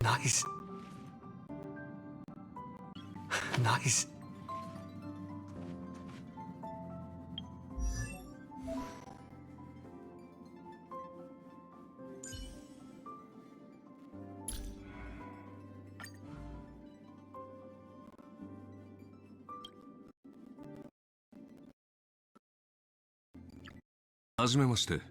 Nice. Nice. Hajimemashite.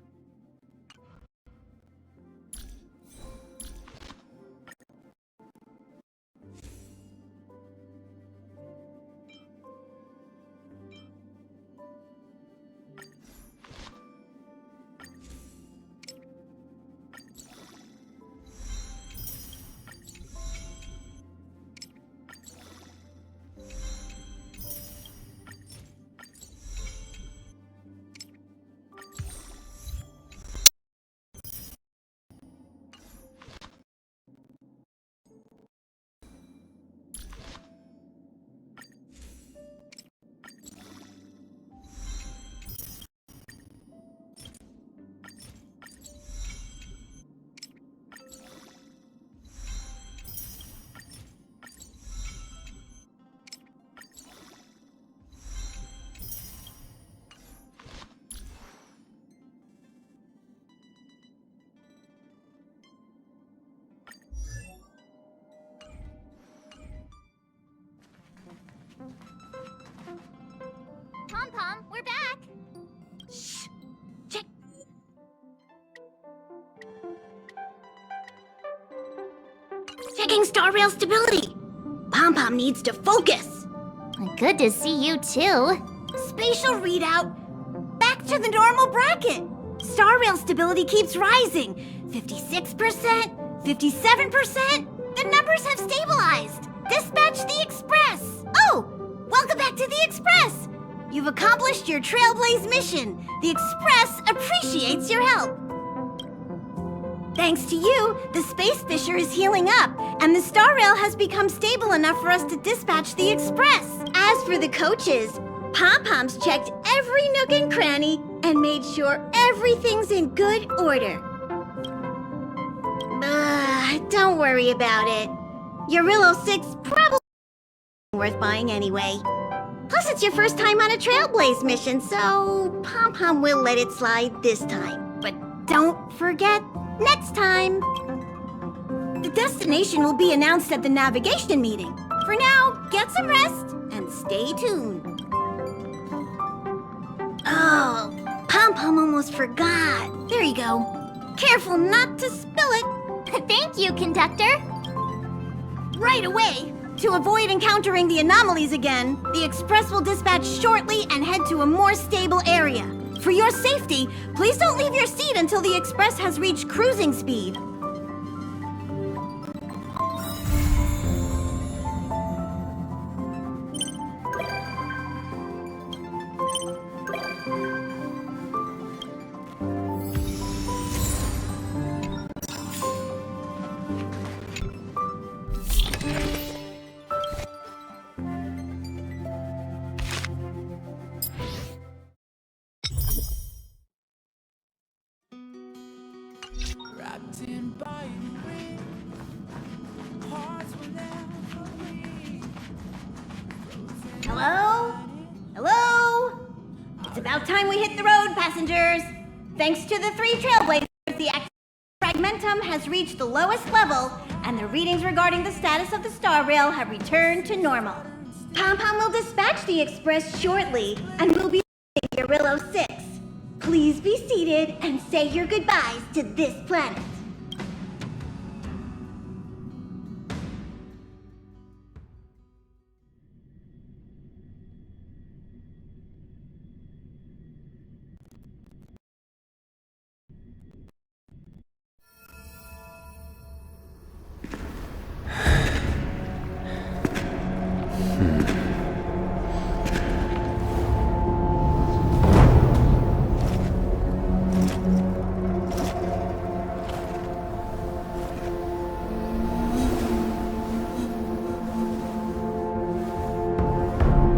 Pom-Pom, we're back! Shh! Check! Checking Star Rail stability! Pom-Pom needs to focus! Good to see you too! Spatial readout! Back to the normal bracket! Star Rail stability keeps rising! 56%, 57%! The numbers have stabilized! Dispatch the Express! Oh! Welcome back to the Express! You've accomplished your Trailblaze mission. The Express appreciates your help. Thanks to you, the Space Fisher is healing up, and the Star Rail has become stable enough for us to dispatch the Express. As for the coaches, Pom-Pom's checked every nook and cranny and made sure everything's in good order. Don't worry about it. Eurillo 6 probably worth buying anyway. Plus, it's your first time on a Trailblaze mission, so Pom-Pom will let it slide this time. But don't forget, next time! The destination will be announced at the navigation meeting. For now, get some rest and stay tuned. Oh, Pom-Pom almost forgot. There you go. Careful not to spill it. Thank you, conductor. Right away! To avoid encountering the anomalies again, the Express will dispatch shortly and head to a more stable area. For your safety, please don't leave your seat until the Express has reached cruising speed. Hello? Hello? It's about time we hit the road, passengers. Thanks to the 3 Trailblazers, the active fragmentum has reached the lowest level, and the readings regarding the status of the Star Rail have returned to normal. Pom-Pom will dispatch the Express shortly, and we'll be in Eurillo 6. Please be seated and say your goodbyes to this planet.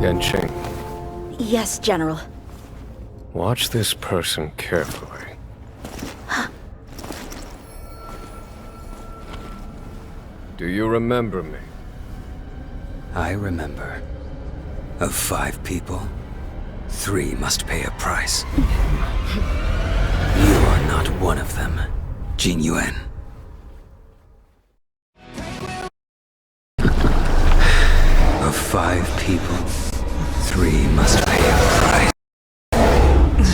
Yanqing. Yes, General. Watch this person carefully. Do you remember me? I remember. Of 5 people, 3 must pay a price. You are not one of them, Jin Yuan. Of 5 people, 3 must pay a price.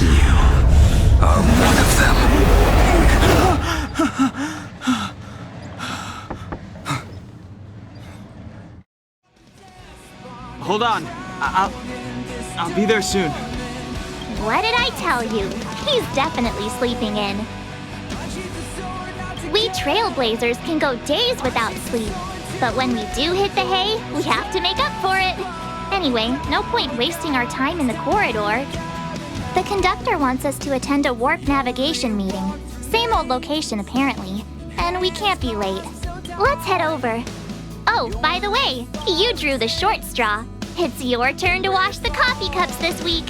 You are one of them. Hold on. I'll be there soon. What did I tell you? He's definitely sleeping in. We trailblazers can go days without sleep. But when we do hit the hay, we have to make up for it. Anyway, no point wasting our time in the corridor. The conductor wants us to attend a warp navigation meeting. Same old location, apparently. And we can't be late. Let's head over. Oh, by the way, you drew the short straw. It's your turn to wash the coffee cups this week.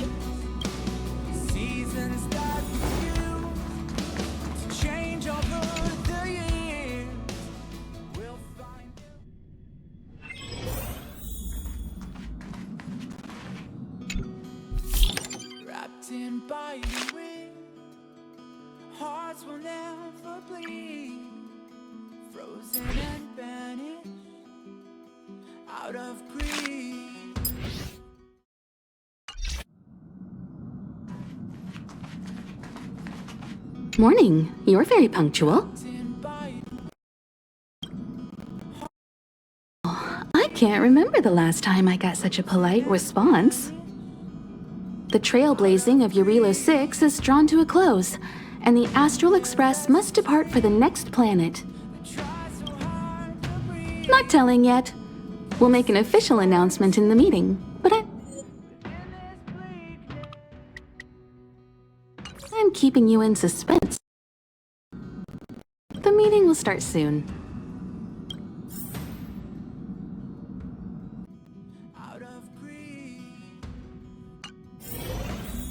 Wrapped in by the wind, hearts will never bleed, frozen and banished out of greed. Morning. You're very punctual. I can't remember the last time I got such a polite response. The trailblazing of Eurilo 6 is drawn to a close, and the Astral Express must depart for the next planet. Not telling yet. We'll make an official announcement in the meeting, but I'm keeping you in suspense. The meeting will start soon. Out of greed,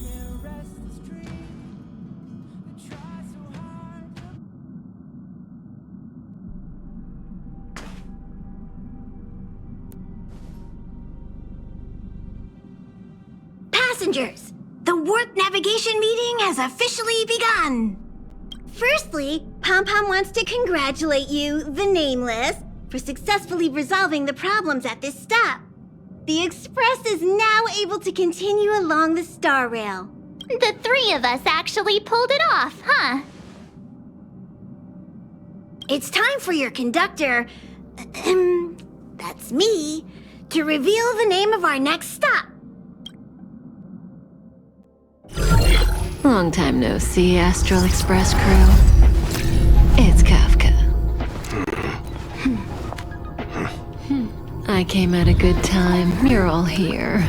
their restless dream, they try so hard to Passengers, the warp navigation meeting has officially begun. Firstly, Pom-Pom wants to congratulate you, the Nameless, for successfully resolving the problems at this stop. The Express is now able to continue along the Star Rail. The 3 of us actually pulled it off, huh? It's time for your conductor, that's me, to reveal the name of our next stop. Long time no see, Astral Express crew. It's Kafka. I came at a good time. You're all here.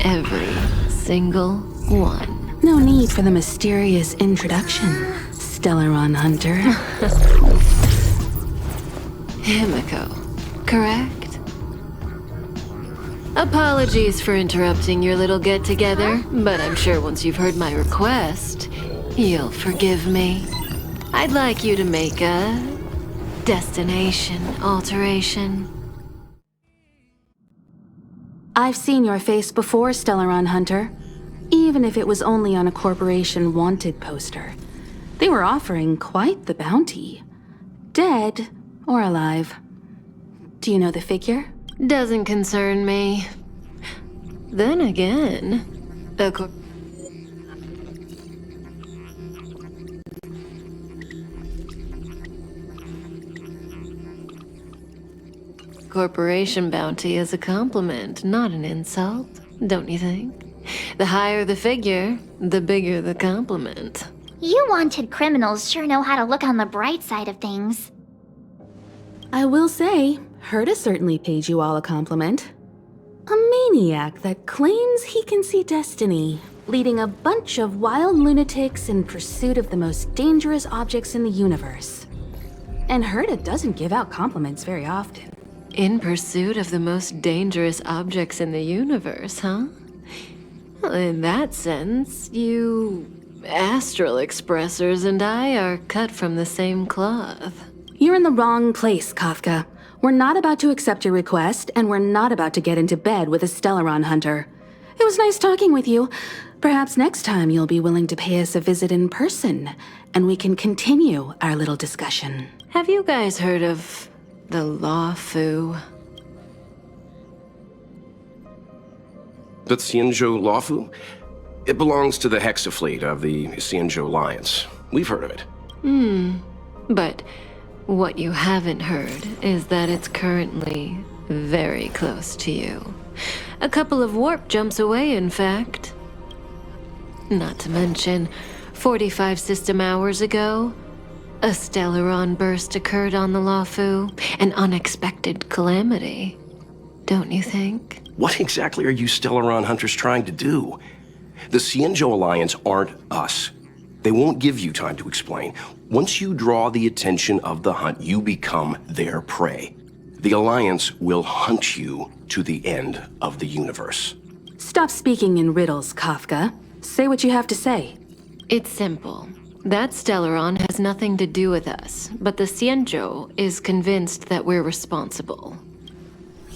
Every single one. No need for the mysterious introduction, Stellaron Hunter. Himiko, correct? Apologies for interrupting your little get-together, but I'm sure once you've heard my request, you'll forgive me. I'd like you to make a destination alteration. I've seen your face before, Stellaron Hunter. Even if it was only on a corporation wanted poster. They were offering quite the bounty. Dead or alive. Do you know the figure? Doesn't concern me. Then again, corporation bounty is a compliment, not an insult, don't you think? The higher the figure, the bigger the compliment. You wanted criminals sure know how to look on the bright side of things. I will say, Herta certainly paid you all a compliment. A maniac that claims he can see destiny, leading a bunch of wild lunatics in pursuit of the most dangerous objects in the universe. And Herta doesn't give out compliments very often. In pursuit of the most dangerous objects in the universe, huh? Well, in that sense, you Astral Expressers and I are cut from the same cloth. You're in the wrong place, Kafka. We're not about to accept your request, and we're not about to get into bed with a Stellaron hunter. It was nice talking with you. Perhaps next time you'll be willing to pay us a visit in person, and we can continue our little discussion. Have you guys heard of the Loufu? The Xianzhou Loufu? It belongs to the Hexafleet of the Xianzhou Alliance. We've heard of it. But what you haven't heard is that it's currently very close to you. A couple of warp jumps away, in fact. Not to mention, 45 system hours ago, a Stellaron burst occurred on the Loufu, an unexpected calamity. Don't you think? What exactly are you Stellaron hunters trying to do? The Xianzhou Alliance aren't us. They won't give you time to explain. Once you draw the attention of the hunt, you become their prey. The Alliance will hunt you to the end of the universe. Stop speaking in riddles, Kafka. Say what you have to say. It's simple. That Stellaron has nothing to do with us, but the Xianzhou is convinced that we're responsible.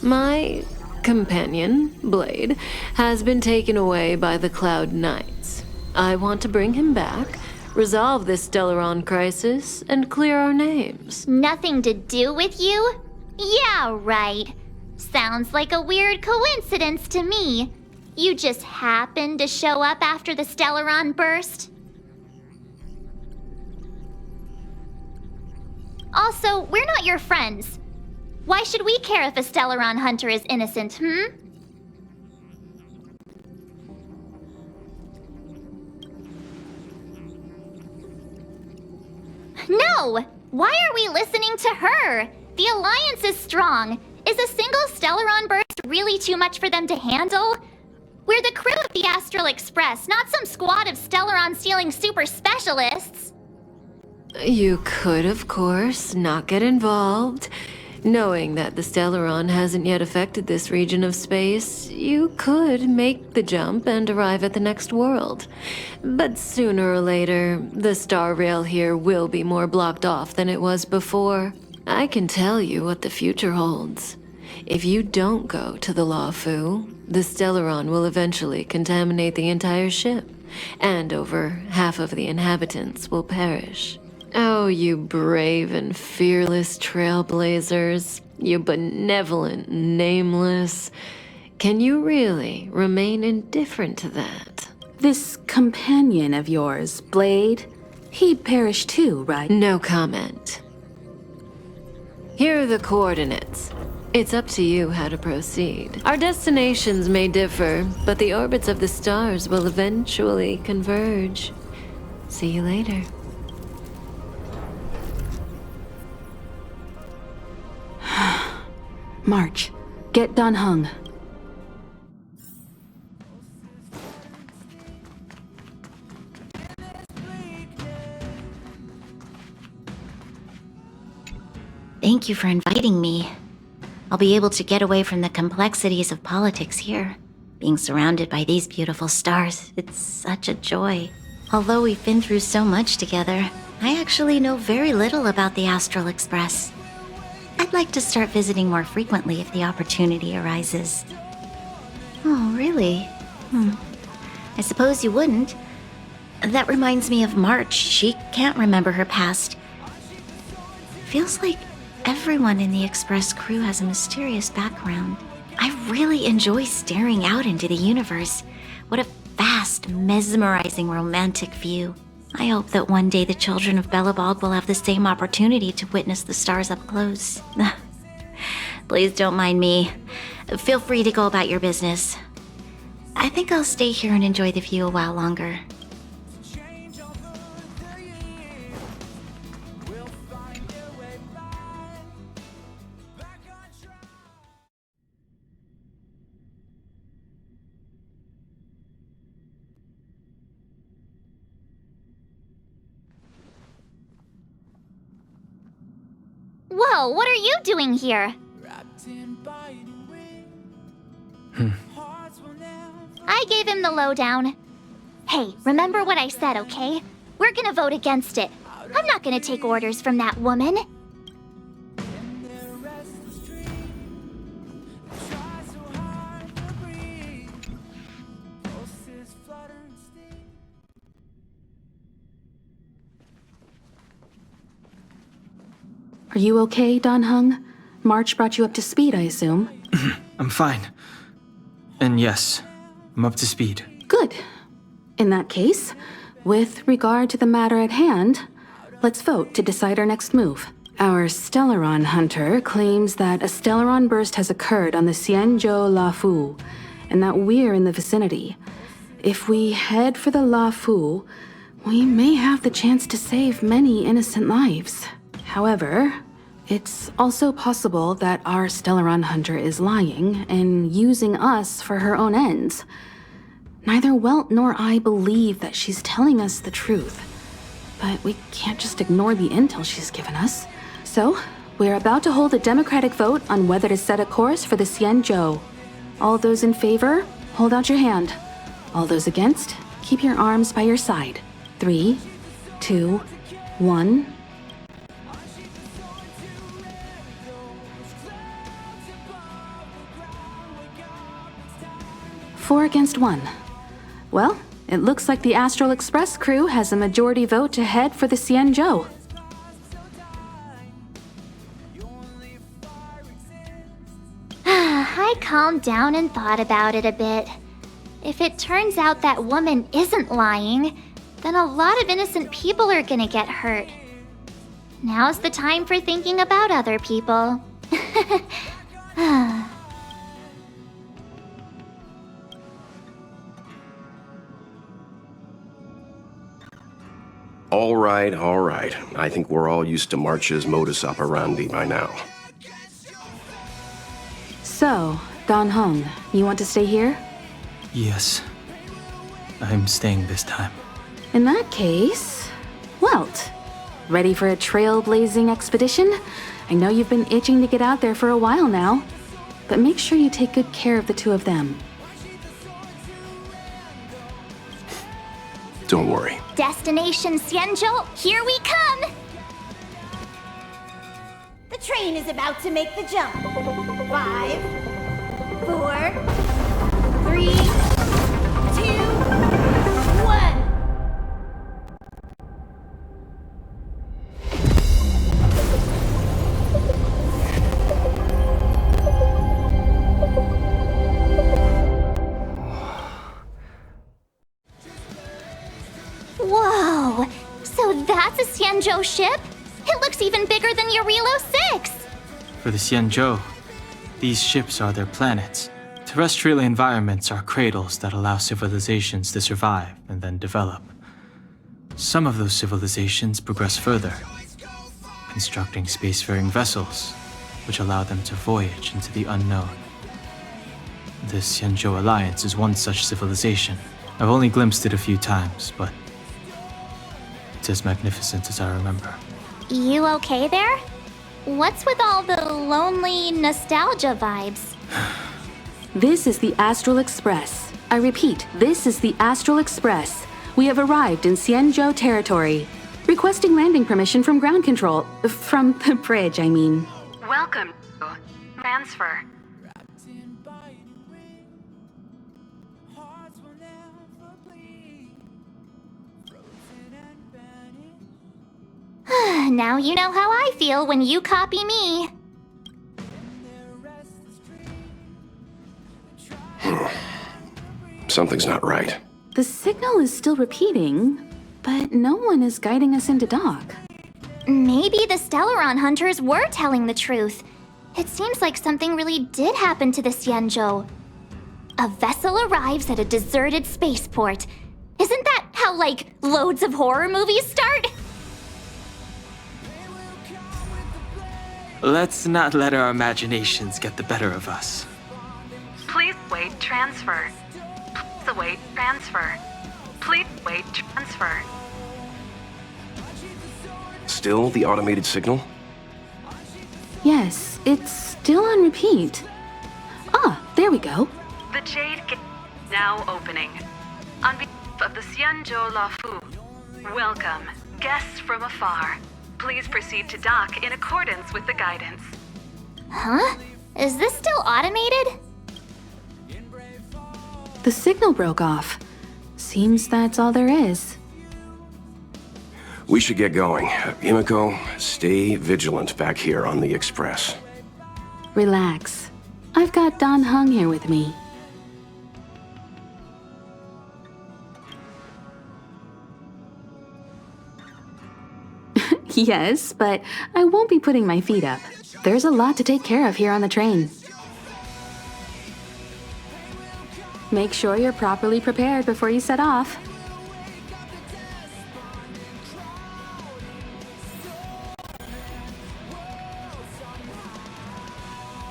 My companion, Blade, has been taken away by the Cloud Knights. I want to bring him back, resolve this Stellaron crisis, and clear our names. Nothing to do with you? Yeah, right. Sounds like a weird coincidence to me. You just happened to show up after the Stellaron burst? Also, we're not your friends. Why should we care if a Stellaron hunter is innocent, No! Why are we listening to her? The Alliance is strong. Is a single Stellaron burst really too much for them to handle? We're the crew of the Astral Express, not some squad of Stellaron-stealing super specialists. You could, of course, not get involved. Knowing that the Stellaron hasn't yet affected this region of space, you could make the jump and arrive at the next world. But sooner or later, the Star Rail here will be more blocked off than it was before. I can tell you what the future holds. If you don't go to the Loufu, the Stellaron will eventually contaminate the entire ship, and over half of the inhabitants will perish. Oh, you brave and fearless trailblazers, you benevolent nameless. Can you really remain indifferent to that? This companion of yours, Blade, he perished too, right? No comment. Here are the coordinates. It's up to you how to proceed. Our destinations may differ, but the orbits of the stars will eventually converge. See you later. March, get Dan Heng. Thank you for inviting me. I'll be able to get away from the complexities of politics here. Being surrounded by these beautiful stars, it's such a joy. Although we've been through so much together, I actually know very little about the Astral Express. I'd like to start visiting more frequently if the opportunity arises. Oh, really? I suppose you wouldn't. That reminds me of March. She can't remember her past. Feels like everyone in the Express crew has a mysterious background. I really enjoy staring out into the universe. What a vast, mesmerizing, romantic view. I hope that one day the children of Belobog will have the same opportunity to witness the stars up close. Please don't mind me. Feel free to go about your business. I think I'll stay here and enjoy the view a while longer. Whoa, what are you doing here? I gave him the lowdown. Hey, remember what I said, okay? We're gonna vote against it. I'm not gonna take orders from that woman. Are you okay, Dan Heng? March brought you up to speed, I assume. I'm fine. And yes, I'm up to speed. Good. In that case, with regard to the matter at hand, let's vote to decide our next move. Our Stellaron hunter claims that a Stellaron burst has occurred on the Xianzhou Loufu, and that we're in the vicinity. If we head for the Loufu, we may have the chance to save many innocent lives. However, it's also possible that our Stellaron hunter is lying and using us for her own ends. Neither Welt nor I believe that she's telling us the truth, but we can't just ignore the intel she's given us. So, we're about to hold a democratic vote on whether to set a course for the Xianzhou. All those in favor, hold out your hand. All those against, keep your arms by your side. 3, 2, 1. Four against 1. Well, it looks like the Astral Express crew has a majority vote to head for the Xianzhou. I calmed down and thought about it a bit. If it turns out that woman isn't lying, then a lot of innocent people are gonna get hurt. Now's the time for thinking about other people. All right, all right. I think we're all used to March's modus operandi by now. So, Dan Heng, you want to stay here? Yes. I'm staying this time. In that case, Welt, ready for a trailblazing expedition? I know you've been itching to get out there for a while now, but make sure you take good care of the two of them. Don't worry. Destination Xianzhou, here we come! The train is about to make the jump. 5, 4, 3, 2, 1. Whoa! So that's a Xianzhou ship? It looks even bigger than Eurilo 6! For the Xianzhou, these ships are their planets. Terrestrial environments are cradles that allow civilizations to survive and then develop. Some of those civilizations progress further, constructing spacefaring vessels, which allow them to voyage into the unknown. The Xianzhou Alliance is one such civilization. I've only glimpsed it a few times, but it's as magnificent as I remember. You okay there? What's with all the lonely nostalgia vibes? This is the Astral Express. I repeat, this is the Astral Express. We have arrived in Xianzhou territory. Requesting landing permission from ground control. From the bridge, I mean. Welcome to transfer. Now you know how I feel when you copy me. Something's not right. The signal is still repeating, but no one is guiding us into dock. Maybe the Stellaron hunters were telling the truth. It seems like something really did happen to the Xianzhou. A vessel arrives at a deserted spaceport. Isn't that how, like, loads of horror movies start? Let's not let our imaginations get the better of us. Please wait transfer. Please await transfer. Please wait transfer. Still the automated signal? Yes, it's still on repeat. Ah, there we go. The Jade Gate now opening. On behalf of the Xianzhou Loufu, welcome, guests from afar. Please proceed to dock in accordance with the guidance. Huh? Is this still automated? The signal broke off. Seems that's all there is. We should get going. Himiko, stay vigilant back here on the Express. Relax. I've got Don Hung here with me. Yes, but I won't be putting my feet up. There's a lot to take care of here on the train. Make sure you're properly prepared before you set off.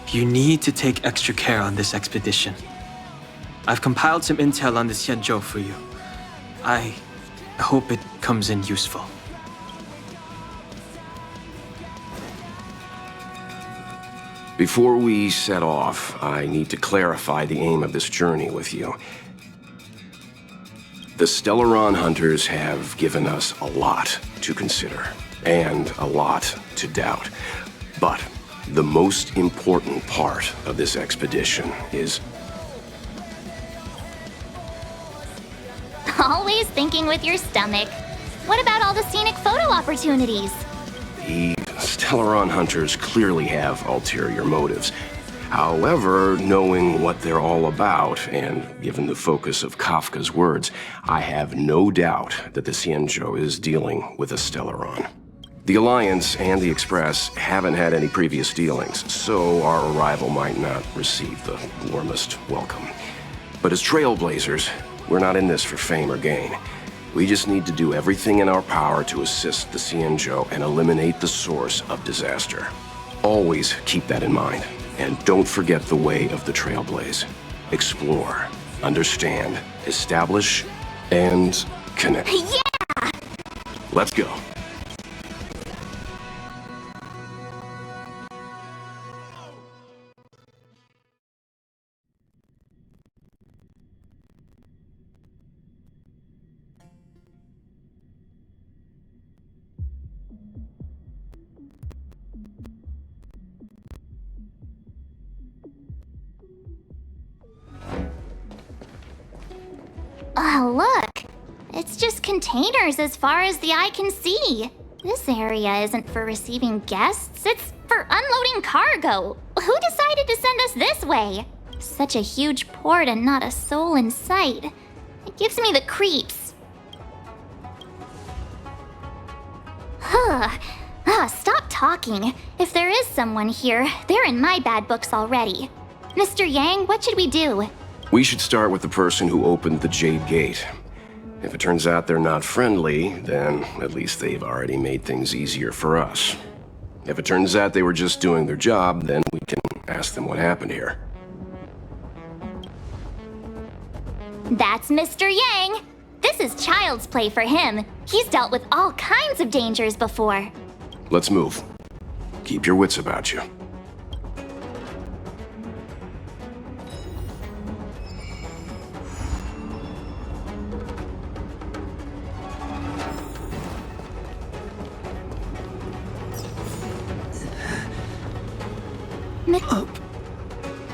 You need to take extra care on this expedition. I've compiled some intel on the Xianzhou for you. I hope it comes in useful. Before we set off, I need to clarify the aim of this journey with you. The Stellaron hunters have given us a lot to consider, and a lot to doubt. But the most important part of this expedition is... Always thinking with your stomach. What about all the scenic photo opportunities? The Stellaron hunters clearly have ulterior motives. However, knowing what they're all about, and given the focus of Kafka's words, I have no doubt that the Xianzhou is dealing with a Stellaron. The Alliance and the Express haven't had any previous dealings, so our arrival might not receive the warmest welcome. But as trailblazers, we're not in this for fame or gain. We just need to do everything in our power to assist the Xianzhou and eliminate the source of disaster. Always keep that in mind, and don't forget the way of the Trailblaze. Explore, understand, establish, and connect. Yeah! Let's go. Oh, look! It's just containers as far as the eye can see. This area isn't for receiving guests, it's for unloading cargo. Who decided to send us this way? Such a huge port and not a soul in sight. It gives me the creeps. Stop talking. If there is someone here, they're in my bad books already. Mr. Yang, what should we do? We should start with the person who opened the Jade Gate. If it turns out they're not friendly, then at least they've already made things easier for us. If it turns out they were just doing their job, then we can ask them what happened here. That's Mr. Yang. This is child's play for him. He's dealt with all kinds of dangers before. Let's move. Keep your wits about you.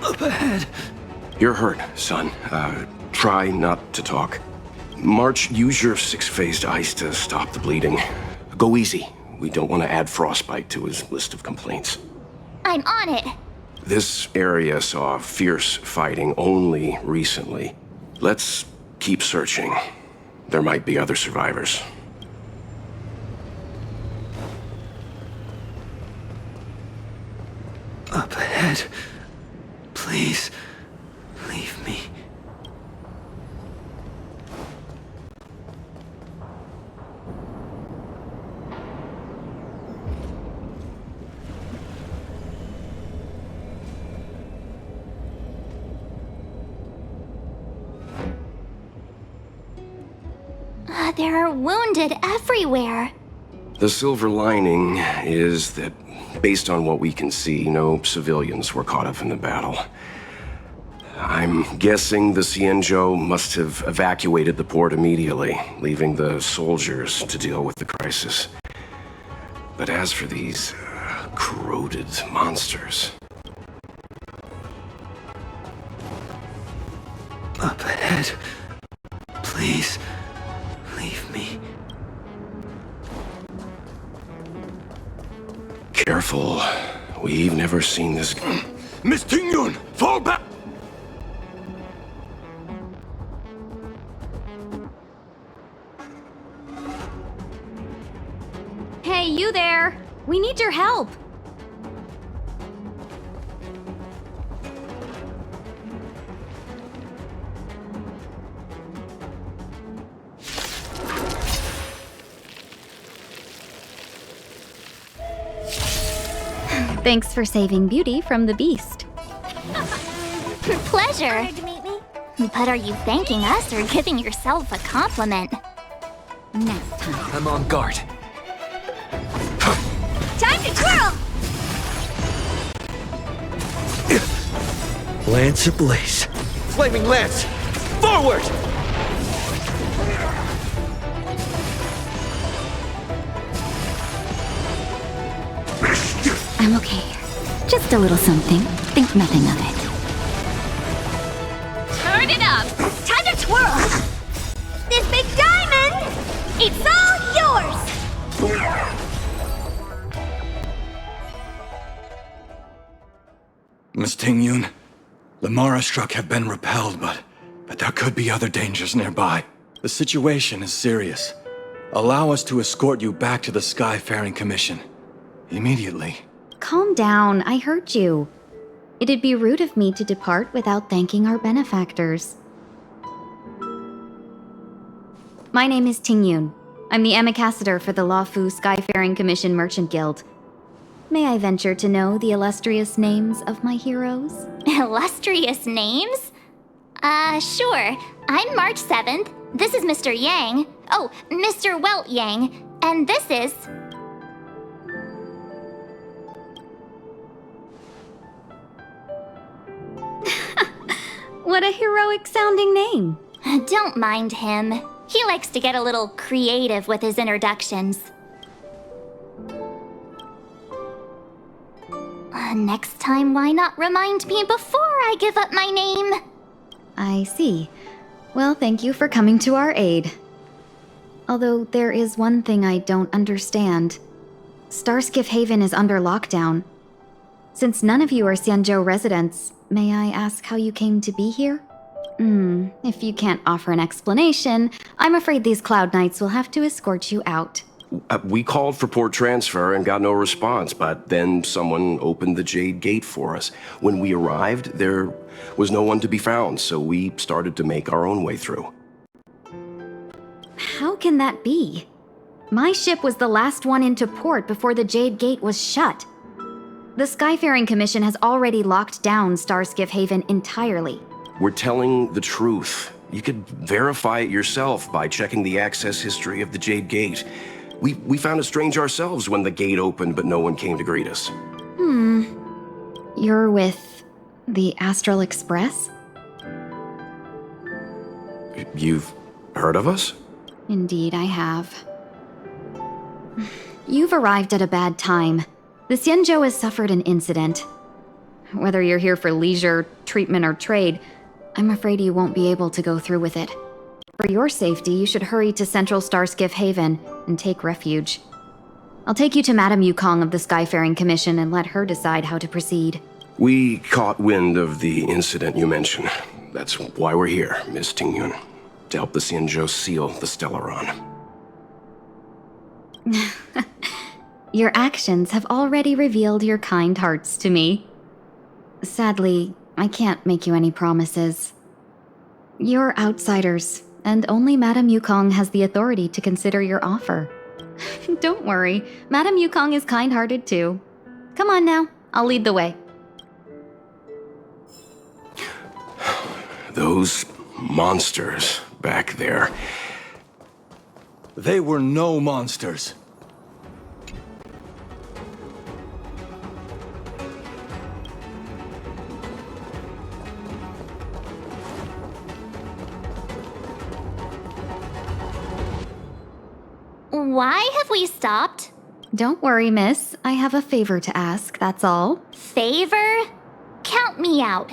Up ahead. You're hurt, son. Try not to talk. March, use your six-phased ice to stop the bleeding. Go easy. We don't want to add frostbite to his list of complaints. I'm on it. This area saw fierce fighting only recently. Let's keep searching. There might be other survivors. Up ahead. Please, leave me. There are wounded everywhere. The silver lining is that, based on what we can see, no civilians were caught up in the battle. I'm guessing the Xianzhou must have evacuated the port immediately, leaving the soldiers to deal with the crisis. But as for these corroded monsters... Up ahead. Please, leave me. Careful. We've never seen this. Miss Tingyun, fall back! Hey, you there! We need your help! Thanks for saving Beauty from the Beast. Pleasure. Honored to meet me. But are you thanking us or giving yourself a compliment? Nap time. I'm on guard. Time to twirl! Lance ablaze. Flaming lance! Forward! I'm okay. Just a little something. Think nothing of it. Turn it up! Time to twirl! This big diamond! It's all yours! Miss Tingyun, the Mara struck have been repelled, but there could be other dangers nearby. The situation is serious. Allow us to escort you back to the Skyfaring Commission. Immediately. Calm down, I heard you. It'd be rude of me to depart without thanking our benefactors. My name is Tingyun. I'm the ambassador for the Loufu Skyfaring Commission Merchant Guild. May I venture to know the illustrious names of my heroes? Illustrious names? Sure. I'm March 7th. This is Mr. Yang. Oh, Mr. Welt Yang. And this is... What a heroic sounding name. Don't mind him. He likes to get a little creative with his introductions. Next time, why not remind me before I give up my name? I see. Well, thank you for coming to our aid. Although there is one thing I don't understand. Starskiff Haven is under lockdown. Since none of you are Xianzhou residents, may I ask how you came to be here? If you can't offer an explanation, I'm afraid these Cloud Knights will have to escort you out. We called for port transfer and got no response, but then someone opened the Jade Gate for us. When we arrived, there was no one to be found, so we started to make our own way through. How can that be? My ship was the last one into port before the Jade Gate was shut. The Skyfaring Commission has already locked down Starskiff Haven entirely. We're telling the truth. You could verify it yourself by checking the access history of the Jade Gate. We found it strange ourselves when the gate opened, but no one came to greet us. You're with the Astral Express? You've heard of us? Indeed, I have. You've arrived at a bad time. The Xianzhou has suffered an incident. Whether you're here for leisure, treatment, or trade, I'm afraid you won't be able to go through with it. For your safety, you should hurry to Central Starskiff Haven and take refuge. I'll take you to Madame Yukong of the Skyfaring Commission and let her decide how to proceed. We caught wind of the incident you mentioned. That's why we're here, Miss Tingyun. To help the Xianzhou seal the Stellaron. Your actions have already revealed your kind hearts to me. Sadly, I can't make you any promises. You're outsiders, and only Madame Yukong has the authority to consider your offer. Don't worry, Madame Yukong is kind-hearted too. Come on now, I'll lead the way. Those monsters back there. They were no monsters. Why have we stopped? Don't worry, miss. I have a favor to ask, that's all. Favor? Count me out.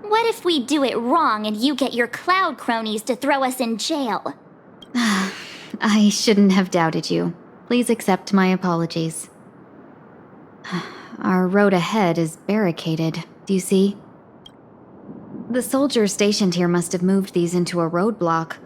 What if we do it wrong and you get your cloud cronies to throw us in jail? I shouldn't have doubted you. Please accept my apologies. Our road ahead is barricaded. Do you see? The soldiers stationed here must have moved these into a roadblock.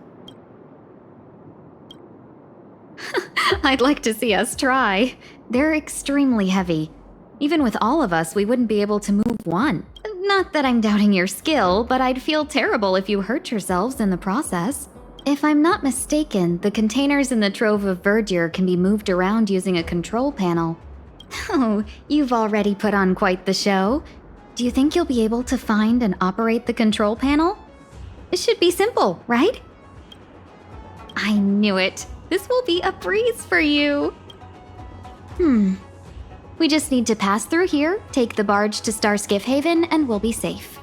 I'd like to see us try. They're extremely heavy. Even with all of us, we wouldn't be able to move one. Not that I'm doubting your skill, but I'd feel terrible if you hurt yourselves in the process. If I'm not mistaken, the containers in the Trove of Verdure can be moved around using a control panel. Oh, you've already put on quite the show. Do you think you'll be able to find and operate the control panel? It should be simple, right? I knew it. This will be a breeze for you. We just need to pass through here, take the barge to Starskiff Haven, and we'll be safe.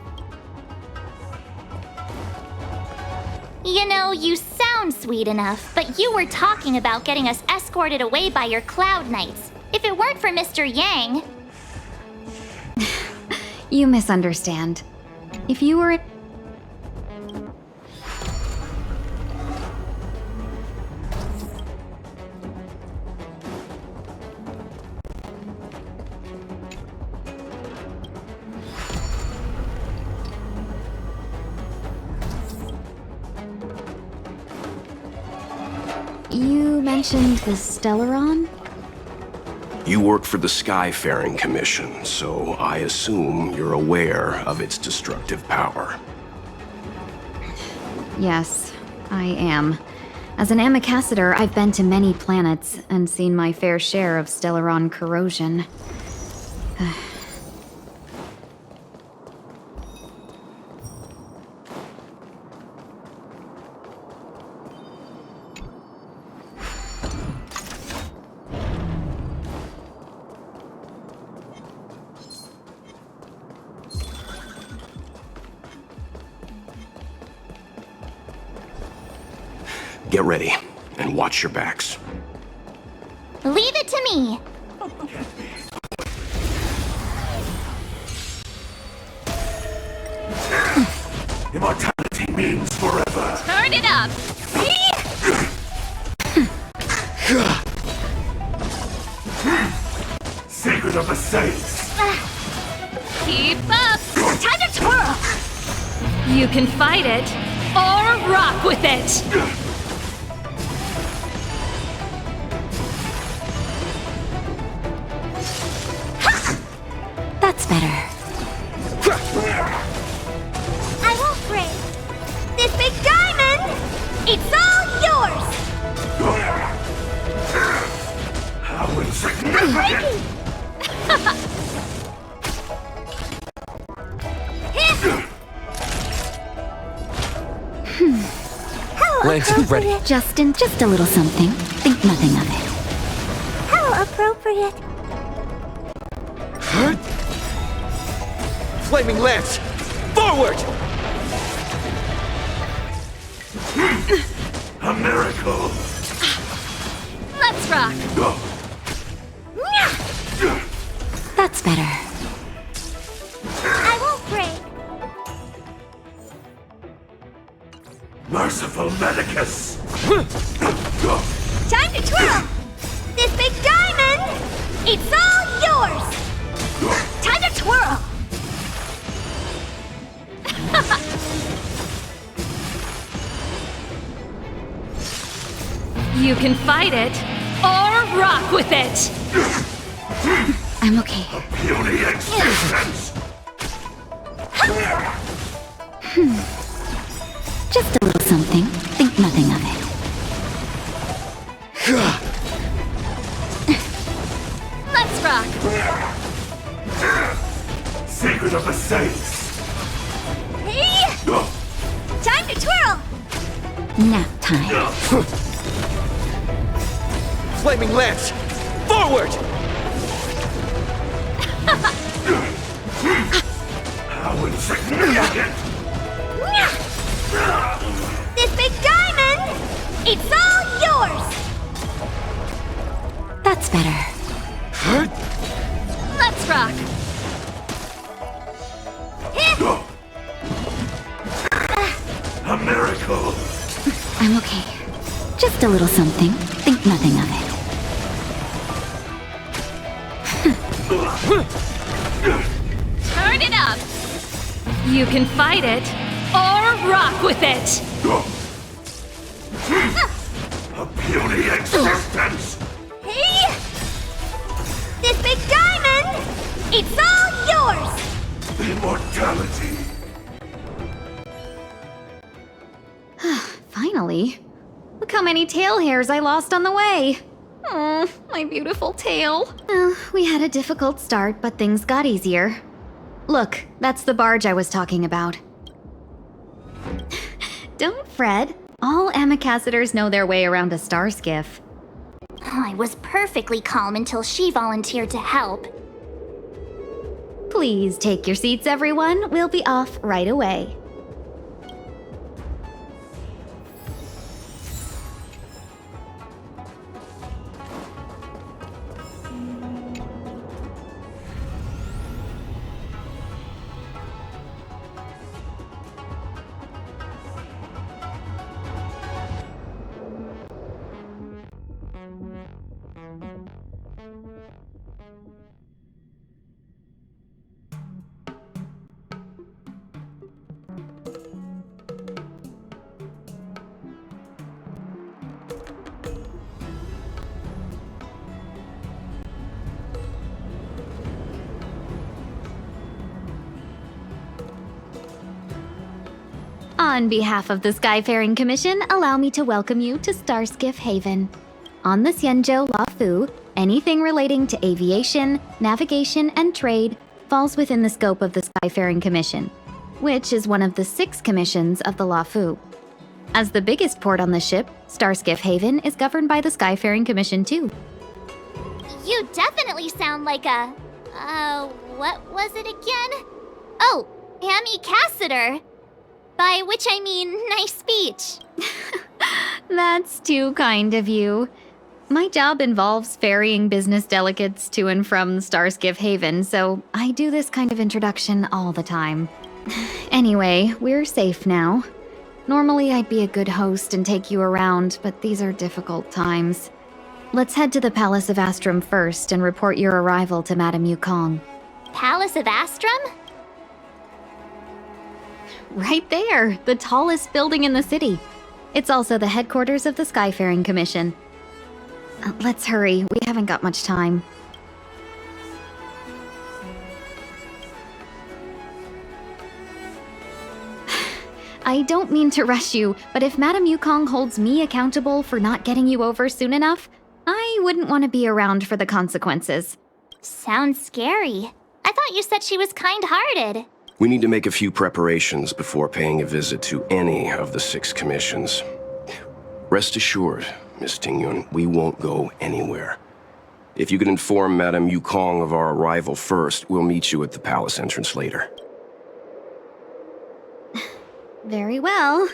You know, you sound sweet enough, but you were talking about getting us escorted away by your Cloud Knights. If it weren't for Mr. Yang... You misunderstand. If you were... You mentioned the Stellaron? You work for the Skyfaring Commission, so I assume you're aware of its destructive power. Yes, I am. As an Amicassador, I've been to many planets and seen my fair share of Stellaron corrosion. Get ready, and watch your backs. Leave it to me! Immortality means forever. Turn it up! Secret of the Saints. Keep up! Time to twirl! You can fight it, or rock with it! That's better. I won't break. This big diamond, it's all yours! How insignificant! Lance, ready. Justin, just a little something. Think nothing of it. How appropriate. Flaming Lance! Forward! A miracle! Let's rock! That's better. I won't break. Merciful Medicus! Time to twirl! This big diamond, it's all yours! Time to twirl! You can fight it, or rock with it! I'm okay. Puny existence! Just a little something. Think nothing of it. Let's rock! Secret of the Saints! Time to twirl! Nap time. Flaming Lance! Forward! How insignificant! This big diamond, it's all yours! That's better. Let's rock! A miracle! I'm okay. Just a little something. Think nothing of it. Turn it up! You can fight it, or rock with it! A puny existence! Hey! This big diamond! It's all yours! Immortality! Finally. Look how many tail hairs I lost on the way. Oh, my beautiful tail. We had a difficult start, but things got easier. Look, that's the barge I was talking about. Don't fret. All Amicacetors know their way around a star skiff. I was perfectly calm until she volunteered to help. Please take your seats, everyone. We'll be off right away. On behalf of the Skyfaring Commission, allow me to welcome you to Starskiff Haven. On the Xianzhou Loufu, anything relating to aviation, navigation, and trade falls within the scope of the Skyfaring Commission, which is one of the 6 commissions of the Loufu. As the biggest port on the ship, Starskiff Haven is governed by the Skyfaring Commission too. You definitely sound like a... what was it again? Oh, Amicaciter. By which I mean, nice speech. That's too kind of you. My job involves ferrying business delegates to and from Starskiff Haven, so I do this kind of introduction all the time. Anyway, we're safe now. Normally I'd be a good host and take you around, but these are difficult times. Let's head to the Palace of Astrum first and report your arrival to Madame Yukong. Palace of Astrum? Right there, the tallest building in the city. It's also the headquarters of the Skyfaring Commission. Let's hurry, we haven't got much time. I don't mean to rush you, but if Madame Yukong holds me accountable for not getting you over soon enough, I wouldn't want to be around for the consequences. Sounds scary. I thought you said she was kind-hearted. We need to make a few preparations before paying a visit to any of the 6 commissions. Rest assured, Miss Tingyun, we won't go anywhere. If you could inform Madame Yukong of our arrival first, we'll meet you at the palace entrance later. Very well.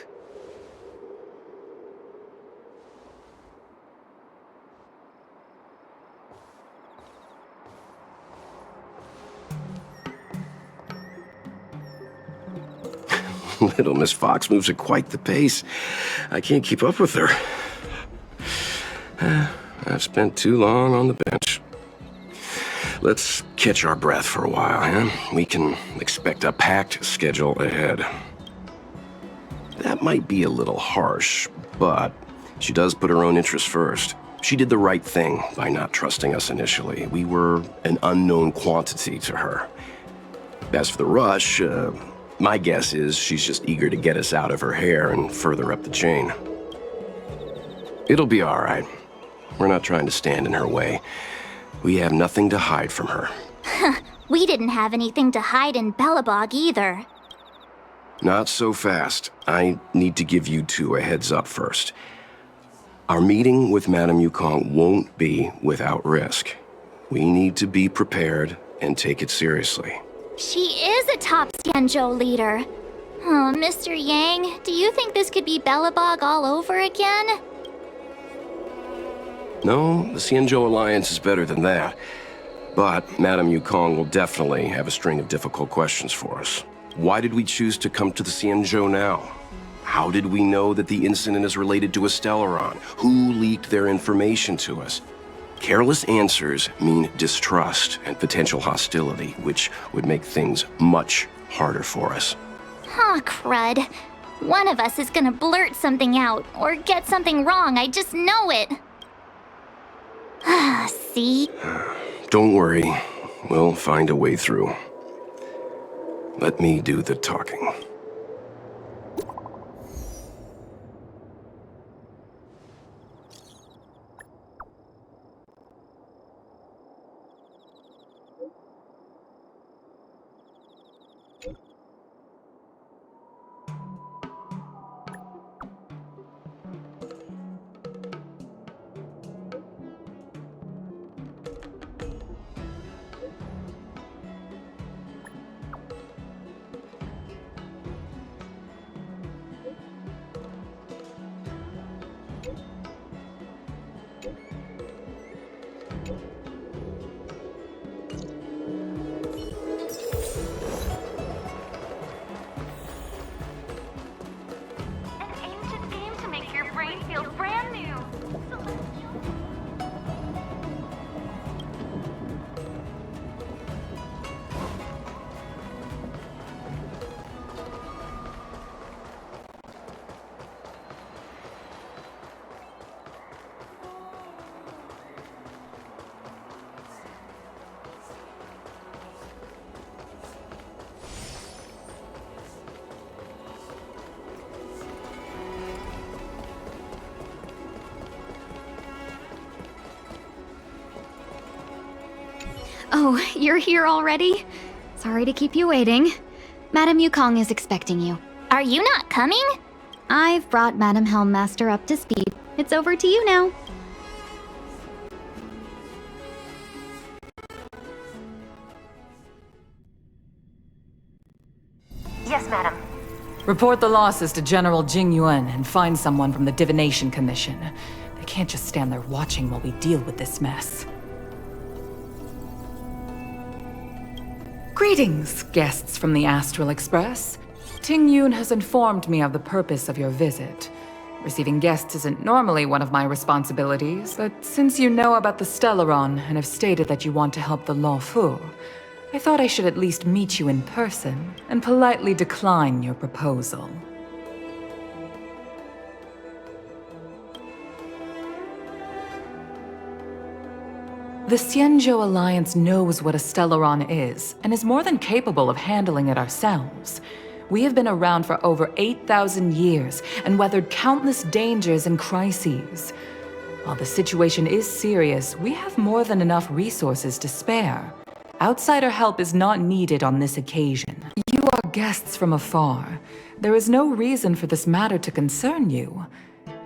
Little Miss Fox moves at quite the pace. I can't keep up with her. I've spent too long on the bench. Let's catch our breath for a while, huh? We can expect a packed schedule ahead. That might be a little harsh, but she does put her own interests first. She did the right thing by not trusting us initially. We were an unknown quantity to her. As for the rush, my guess is she's just eager to get us out of her hair and further up the chain. It'll be all right. We're not trying to stand in her way. We have nothing to hide from her. We didn't have anything to hide in Belobog either. Not so fast. I need to give you 2 a heads up first. Our meeting with Madame Yukong won't be without risk. We need to be prepared and take it seriously. She is a top Xianzhou leader. Oh, Mr. Yang, do you think this could be Belobog all over again? No, the Xianzhou Alliance is better than that. But Madame Yukong will definitely have a string of difficult questions for us. Why did we choose to come to the Xianzhou now? How did we know that the incident is related to a Stellaron? Who leaked their information to us? Careless answers mean distrust and potential hostility, which would make things much harder for us. Aw, crud. One of us is gonna blurt something out, or get something wrong, I just know it. See? Don't worry, we'll find a way through. Let me do the talking. Oh, you're here already? Sorry to keep you waiting. Madame Yukong is expecting you. Are you not coming? I've brought Madame Helmmaster up to speed. It's over to you now. Yes, madam. Report the losses to General Jing Yuan and find someone from the Divination Commission. They can't just stand there watching while we deal with this mess. Greetings, guests from the Astral Express. Ting Yun has informed me of the purpose of your visit. Receiving guests isn't normally one of my responsibilities, but since you know about the Stellaron and have stated that you want to help the Loufu, I thought I should at least meet you in person and politely decline your proposal. The Xianzhou Alliance knows what a Stellaron is, and is more than capable of handling it ourselves. We have been around for over 8,000 years, and weathered countless dangers and crises. While the situation is serious, we have more than enough resources to spare. Outsider help is not needed on this occasion. You are guests from afar. There is no reason for this matter to concern you.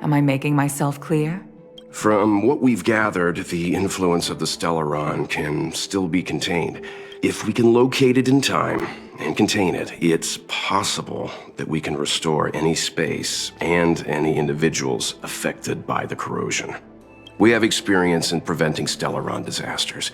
Am I making myself clear? From what we've gathered, the influence of the Stellaron can still be contained. If we can locate it in time and contain it, it's possible that we can restore any space and any individuals affected by the corrosion. We have experience in preventing Stellaron disasters,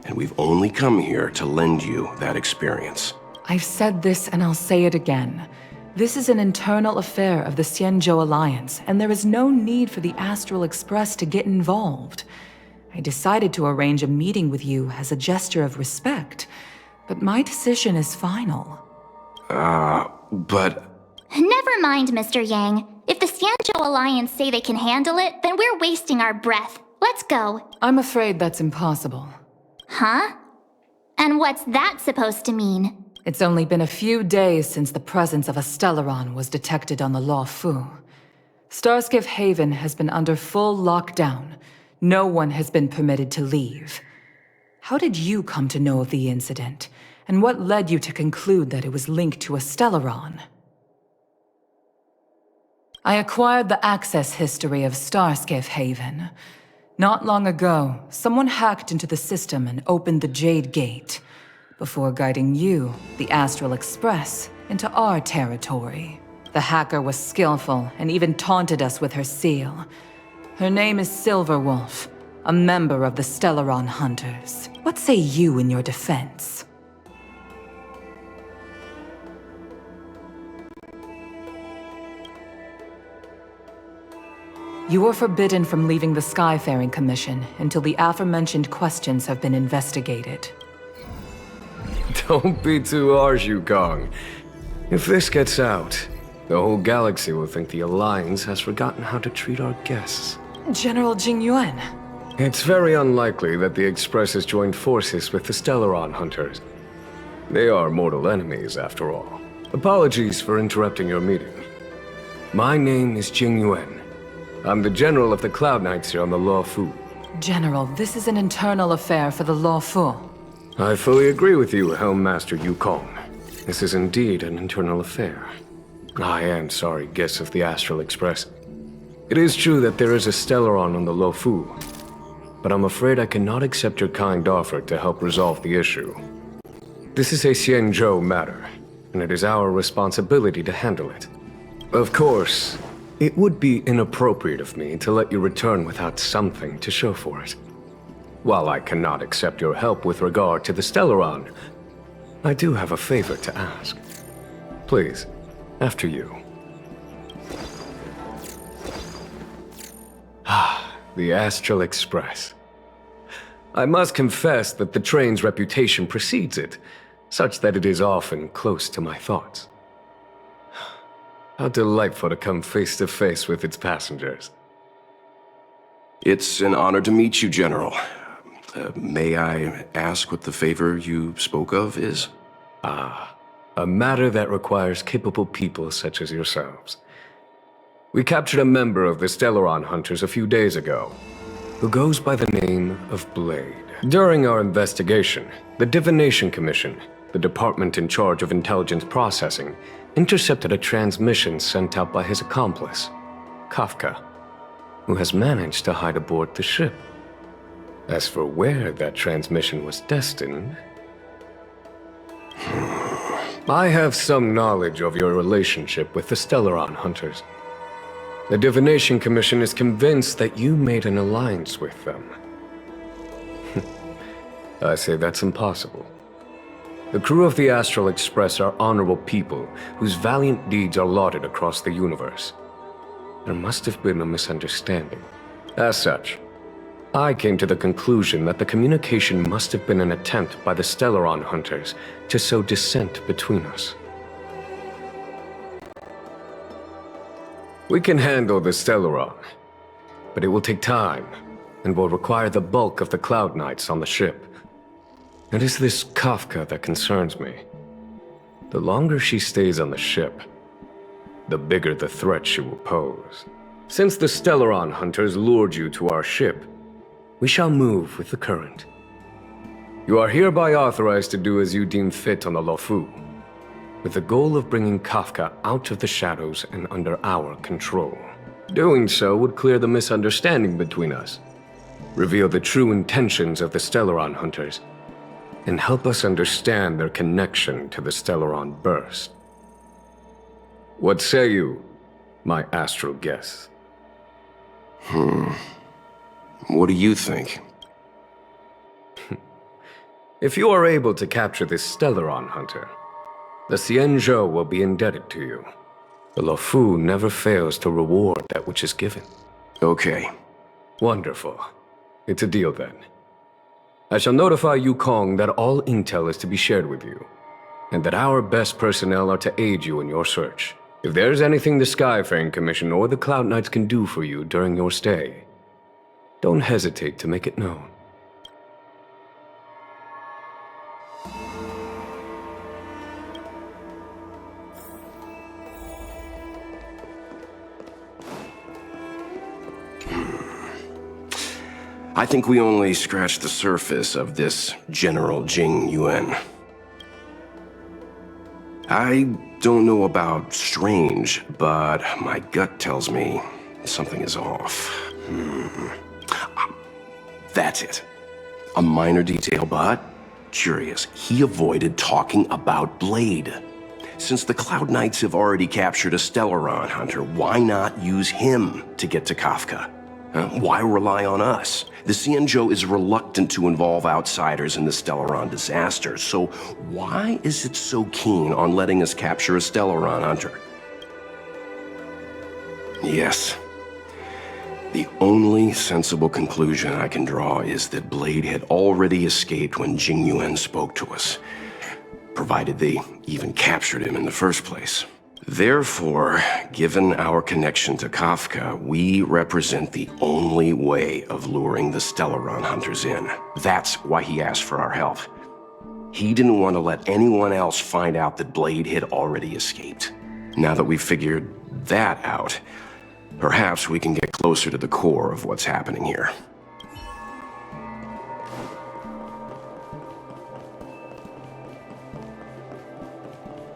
and we've only come here to lend you that experience. I've said this and I'll say it again. This is an internal affair of the Xianzhou Alliance, and there is no need for the Astral Express to get involved. I decided to arrange a meeting with you as a gesture of respect, but my decision is final. But... Never mind, Mr. Yang. If the Xianzhou Alliance say they can handle it, then we're wasting our breath. Let's go. I'm afraid that's impossible. Huh? And what's that supposed to mean? It's only been a few days since the presence of a Stellaron was detected on the Loufu. Starskiff Haven has been under full lockdown. No one has been permitted to leave. How did you come to know of the incident? And what led you to conclude that it was linked to a Stellaron? I acquired the access history of Starskiff Haven. Not long ago, someone hacked into the system and opened the Jade Gate, before guiding you, the Astral Express, into our territory. The hacker was skillful and even taunted us with her seal. Her name is Silverwolf, a member of the Stellaron Hunters. What say you in your defense? You are forbidden from leaving the Skyfaring Commission until the aforementioned questions have been investigated. Don't be too harsh, Yukong. If this gets out, the whole galaxy will think the Alliance has forgotten how to treat our guests. General Jing Yuan. It's very unlikely that the Express has joined forces with the Stellaron Hunters. They are mortal enemies, after all. Apologies for interrupting your meeting. My name is Jing Yuan. I'm the General of the Cloud Knights here on the Loufu. General, this is an internal affair for the Loufu. I fully agree with you, Helm Master Yukong. This is indeed an internal affair. I am sorry, guests of the Astral Express. It is true that there is a Stellaron on the Loufu, but I'm afraid I cannot accept your kind offer to help resolve the issue. This is a Xianzhou matter, and it is our responsibility to handle it. Of course, it would be inappropriate of me to let you return without something to show for it. While I cannot accept your help with regard to the Stellaron, I do have a favor to ask. Please, after you. The Astral Express. I must confess that the train's reputation precedes it, such that it is often close to my thoughts. How delightful to come face to face with its passengers. It's an honor to meet you, General. May I ask what the favor you spoke of is? A matter that requires capable people such as yourselves. We captured a member of the Stellaron Hunters a few days ago, who goes by the name of Blade. During our investigation, the Divination Commission, the department in charge of intelligence processing, intercepted a transmission sent out by his accomplice, Kafka, who has managed to hide aboard the ship. As for where that transmission was destined, I have some knowledge of your relationship with the Stellaron Hunters. The Divination Commission is convinced that you made an alliance with them. I say that's impossible. The crew of the Astral Express are honorable people whose valiant deeds are lauded across the universe. There must have been a misunderstanding. As such, I came to the conclusion that the communication must have been an attempt by the Stellaron Hunters to sow dissent between us. We can handle the Stellaron, but it will take time and will require the bulk of the Cloud Knights on the ship. It is this Kafka that concerns me. The longer she stays on the ship, the bigger the threat she will pose. Since the Stellaron Hunters lured you to our ship, we shall move with the current. You are hereby authorized to do as you deem fit on the Loufu, with the goal of bringing Kafka out of the shadows and under our control. Doing so would clear the misunderstanding between us, reveal the true intentions of the Stellaron Hunters, and help us understand their connection to the Stellaron Burst. What say you, my astral guests? What do you think? If you are able to capture this Stellaron Hunter, the Xianzhou will be indebted to you. The Loufu never fails to reward that which is given. Okay. Wonderful. It's a deal then. I shall notify Yukong that all intel is to be shared with you, and that our best personnel are to aid you in your search. If there is anything the Skyfaring Commission or the Cloud Knights can do for you during your stay, don't hesitate to make it known. I think we only scratched the surface of this General Jing Yuan. I don't know about strange, but my gut tells me something is off. That's it. A minor detail, but curious. He avoided talking about Blade. Since the Cloud Knights have already captured a Stellaron Hunter, why not use him to get to Kafka? Why rely on us? The Xianzhou is reluctant to involve outsiders in the Stellaron disaster, so why is it so keen on letting us capture a Stellaron Hunter? Yes. The only sensible conclusion I can draw is that Blade had already escaped when Jing Yuan spoke to us, provided they even captured him in the first place. Therefore, given our connection to Kafka, we represent the only way of luring the Stellaron hunters in. That's why he asked for our help. He didn't want to let anyone else find out that Blade had already escaped. Now that we've figured that out, perhaps we can get closer to the core of what's happening here.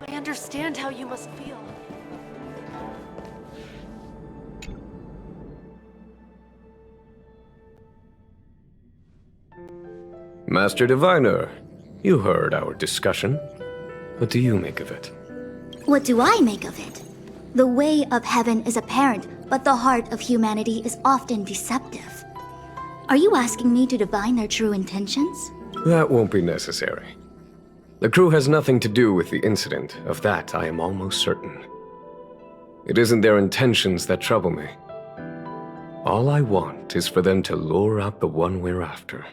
I understand how you must feel. Master Diviner, you heard our discussion. What do you make of it? What do I make of it? The way of heaven is apparent, but the heart of humanity is often deceptive. Are you asking me to divine their true intentions? That won't be necessary. The crew has nothing to do with the incident, of that I am almost certain. It isn't their intentions that trouble me. All I want is for them to lure out the one we're after.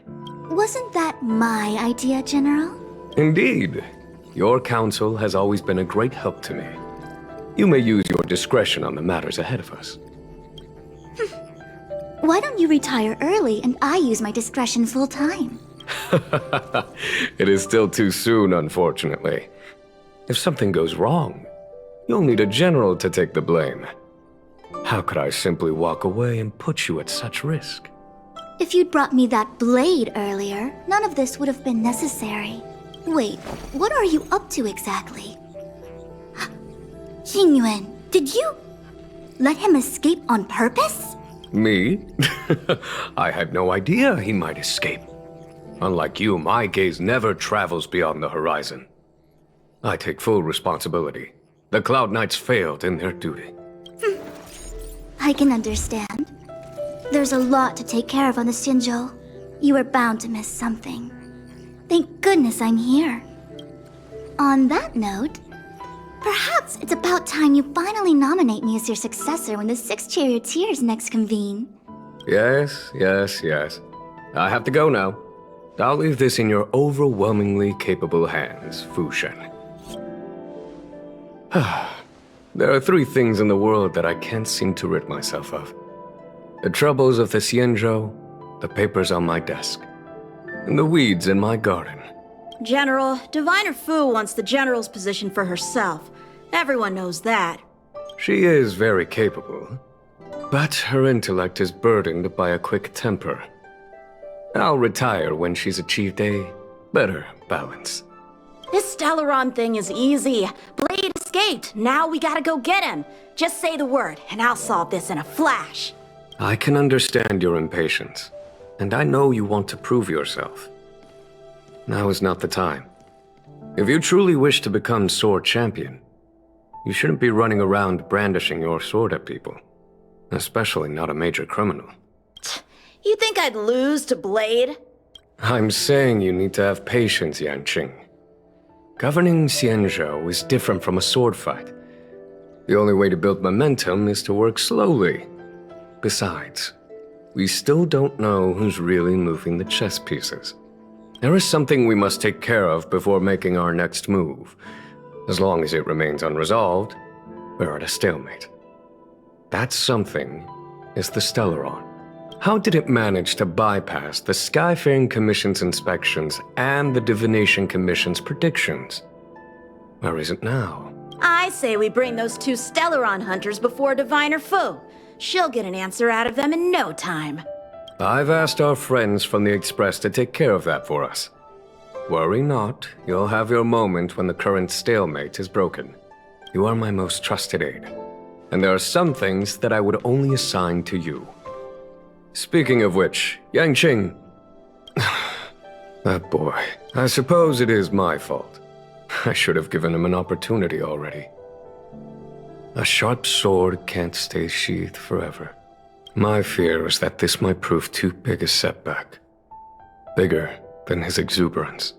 Wasn't that my idea, General? Indeed. Your counsel has always been a great help to me. You may use your discretion on the matters ahead of us. Why don't you retire early and I use my discretion full time? It is still too soon, unfortunately. If something goes wrong, you'll need a general to take the blame. How could I simply walk away and put you at such risk? If you'd brought me that blade earlier, none of this would have been necessary. Wait, what are you up to exactly? Xingyuan, did you let him escape on purpose? Me? I had no idea he might escape. Unlike you, my gaze never travels beyond the horizon. I take full responsibility. The Cloud Knights failed in their duty. I can understand. There's a lot to take care of on the Xianzhou. You were bound to miss something. Thank goodness I'm here. On that note, perhaps it's about time you finally nominate me as your successor when the 6 charioteers next convene. Yes. I have to go now. I'll leave this in your overwhelmingly capable hands, Fu Shen. There are 3 things in the world that I can't seem to rid myself of. The troubles of the Xianzhou, the papers on my desk, and the weeds in my garden. General, Diviner Fu wants the General's position for herself. Everyone knows that. She is very capable, but her intellect is burdened by a quick temper. I'll retire when she's achieved a better balance. This Stellaron thing is easy. Blade escaped. Now we gotta go get him. Just say the word, and I'll solve this in a flash. I can understand your impatience, and I know you want to prove yourself. Now is not the time. If you truly wish to become sword champion, you shouldn't be running around brandishing your sword at people, especially not a major criminal. You think I'd lose to Blade? I'm saying you need to have patience, Yanqing. Governing Xianzhou is different from a sword fight. The only way to build momentum is to work slowly. Besides, we still don't know who's really moving the chess pieces. There is something we must take care of before making our next move. As long as it remains unresolved, we're at a stalemate. That something is the Stellaron. How did it manage to bypass the Skyfaring Commission's inspections and the Divination Commission's predictions? Where is it now? I say we bring those 2 Stellaron hunters before Diviner Fu. She'll get an answer out of them in no time. I've asked our friends from the Express to take care of that for us. Worry not, you'll have your moment when the current stalemate is broken. You are my most trusted aide, and there are some things that I would only assign to you. Speaking of which, Yanqing... That boy. I suppose it is my fault. I should have given him an opportunity already. A sharp sword can't stay sheathed forever. My fear is that this might prove too big a setback. Bigger than his exuberance.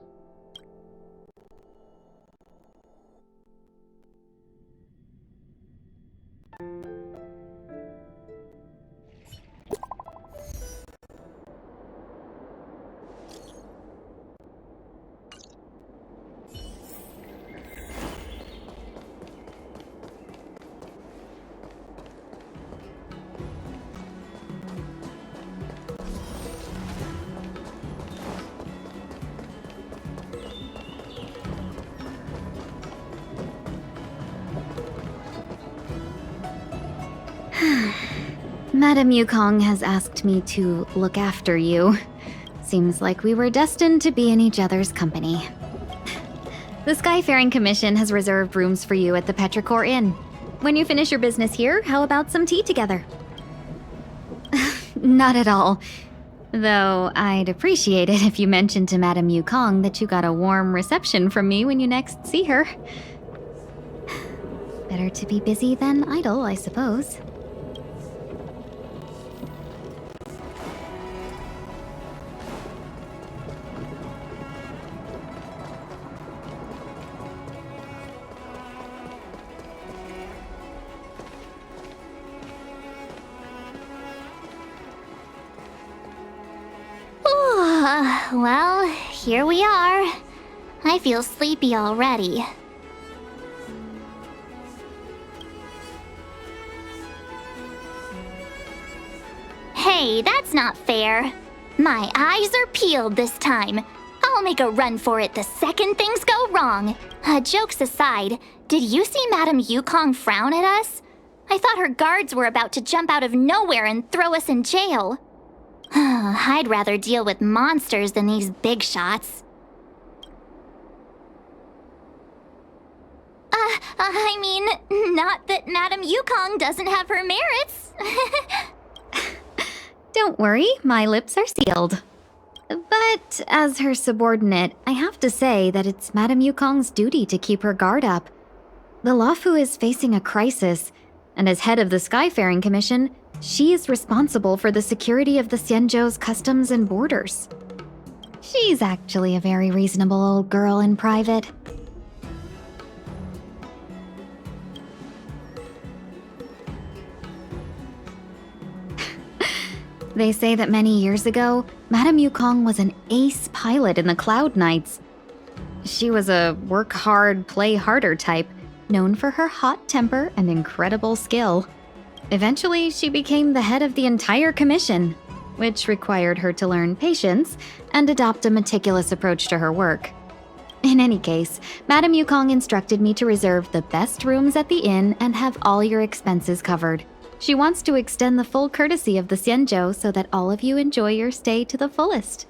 Madame Yukong has asked me to look after you. Seems like we were destined to be in each other's company. The Skyfaring Commission has reserved rooms for you at the Petrichor Inn. When you finish your business here, how about some tea together? Not at all. Though I'd appreciate it if you mentioned to Madame Yukong that you got a warm reception from me when you next see her. Better to be busy than idle, I suppose. Well, here we are. I feel sleepy already. Hey, that's not fair. My eyes are peeled this time. I'll make a run for it the second things go wrong. Jokes aside, did you see Madame Yukong frown at us? I thought her guards were about to jump out of nowhere and throw us in jail. I'd rather deal with monsters than these big shots. I mean, not that Madame Yukong doesn't have her merits. Don't worry, my lips are sealed. But as her subordinate, I have to say that it's Madame Yukong's duty to keep her guard up. The Loufu is facing a crisis, and as head of the Skyfaring Commission, she is responsible for the security of the Xianzhou's customs and borders. She's actually a very reasonable old girl in private. They say that many years ago, Madame Yukong was an ace pilot in the Cloud Knights. She was a work hard, play harder type, known for her hot temper and incredible skill. Eventually, she became the head of the entire commission, which required her to learn patience and adopt a meticulous approach to her work. In any case, Madame Yukong instructed me to reserve the best rooms at the inn and have all your expenses covered. She wants to extend the full courtesy of the Xianzhou so that all of you enjoy your stay to the fullest.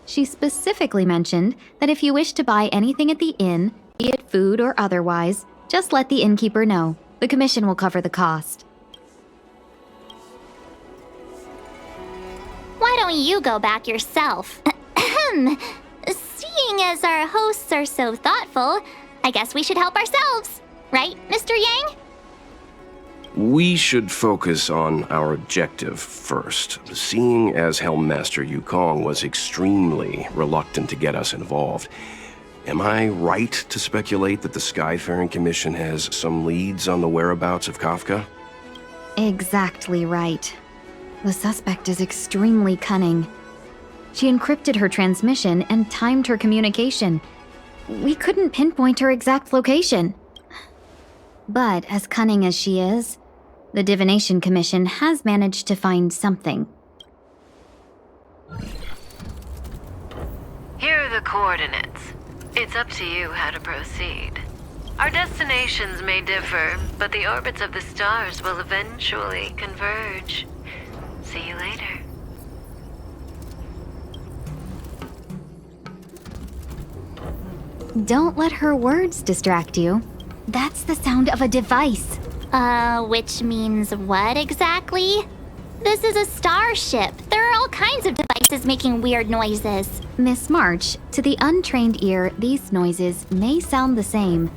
She specifically mentioned that if you wish to buy anything at the inn, be it food or otherwise, just let the innkeeper know. The commission will cover the cost. Why don't you go back yourself? Ahem. Seeing as our hosts are so thoughtful, I guess we should help ourselves. Right, Mr. Yang? We should focus on our objective first. Seeing as Helmmaster Yukong was extremely reluctant to get us involved, am I right to speculate that the Skyfaring Commission has some leads on the whereabouts of Kafka? Exactly right. The suspect is extremely cunning. She encrypted her transmission and timed her communication. We couldn't pinpoint her exact location. But as cunning as she is, the Divination Commission has managed to find something. Here are the coordinates. It's up to you how to proceed. Our destinations may differ, but the orbits of the stars will eventually converge. See you later. Don't let her words distract you. That's the sound of a device. Which means what exactly? This is a starship. There are all kinds of devices making weird noises. Miss March, to the untrained ear, these noises may sound the same.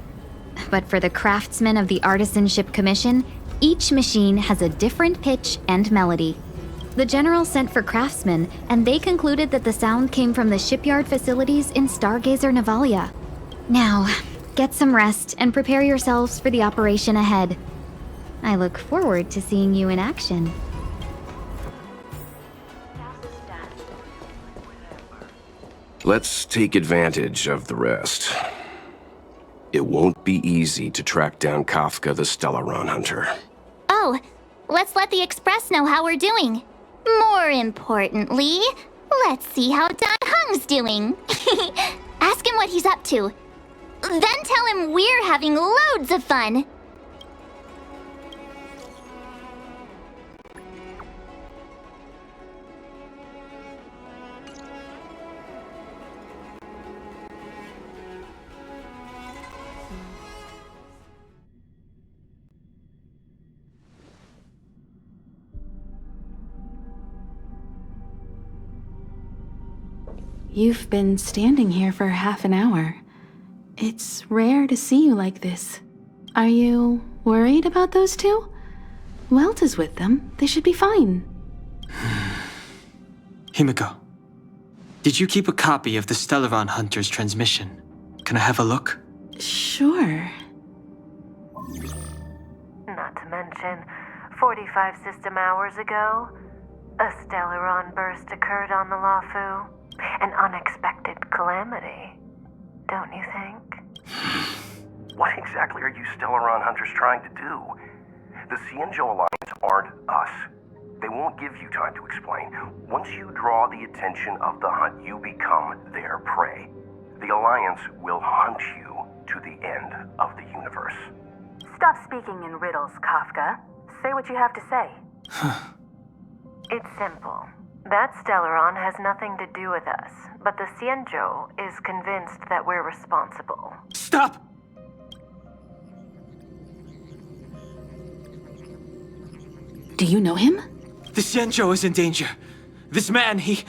But for the craftsmen of the Artisanship Commission, each machine has a different pitch and melody. The General sent for craftsmen, and they concluded that the sound came from the shipyard facilities in Stargazer Navalia. Now, get some rest and prepare yourselves for the operation ahead. I look forward to seeing you in action. Let's take advantage of the rest. It won't be easy to track down Kafka the Stellaron Hunter. Oh, let's let the Express know how we're doing. More importantly, let's see how Dan Heng's doing. Ask him what he's up to. Then tell him we're having loads of fun. You've been standing here for half an hour. It's rare to see you like this. Are you worried about those two? Welt is with them. They should be fine. Himiko, did you keep a copy of the Stellaron Hunter's transmission? Can I have a look? Sure. Not to mention, 45 system hours ago, a Stellaron burst occurred on the Loufu. An unexpected calamity, don't you think? What exactly are you Stellaron hunters trying to do? The Xianzhou Alliance aren't us. They won't give you time to explain. Once you draw the attention of the hunt, you become their prey. The Alliance will hunt you to the end of the universe. Stop speaking in riddles, Kafka. Say what you have to say. It's simple. That Stellaron has nothing to do with us, but the Xianzhou is convinced that we're responsible. Stop! Do you know him? The Xianzhou is in danger. This man, he...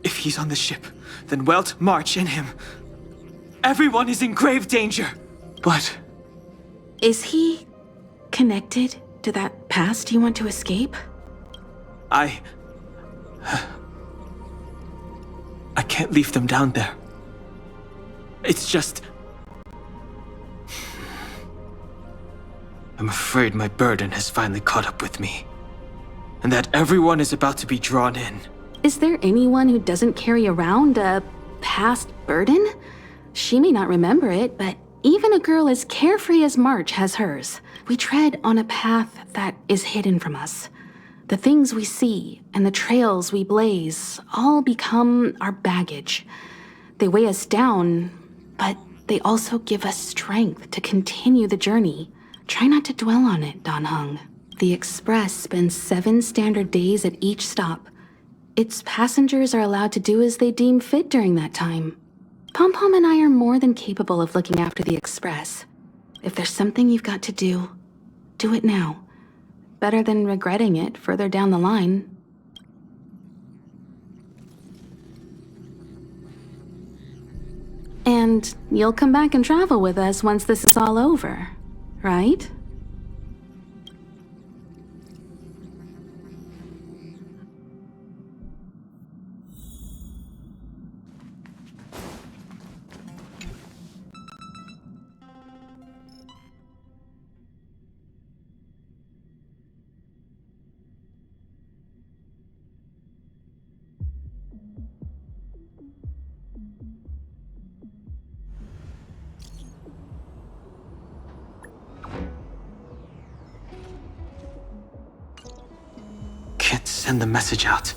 If he's on the ship, then Welt, March, and him. Everyone is in grave danger. But... Is he connected to that past you want to escape? I can't leave them down there. It's just... I'm afraid my burden has finally caught up with me. And that everyone is about to be drawn in. Is there anyone who doesn't carry around a past burden? She may not remember it, but even a girl as carefree as March has hers. We tread on a path that is hidden from us. The things we see and the trails we blaze all become our baggage. They weigh us down, but they also give us strength to continue the journey. Try not to dwell on it, Dan Heng. The Express spends 7 standard days at each stop. Its passengers are allowed to do as they deem fit during that time. Pom Pom and I are more than capable of looking after the Express. If there's something you've got to do it now. Better than regretting it further down the line. And you'll come back and travel with us once this is all over, right? Can't send the message out.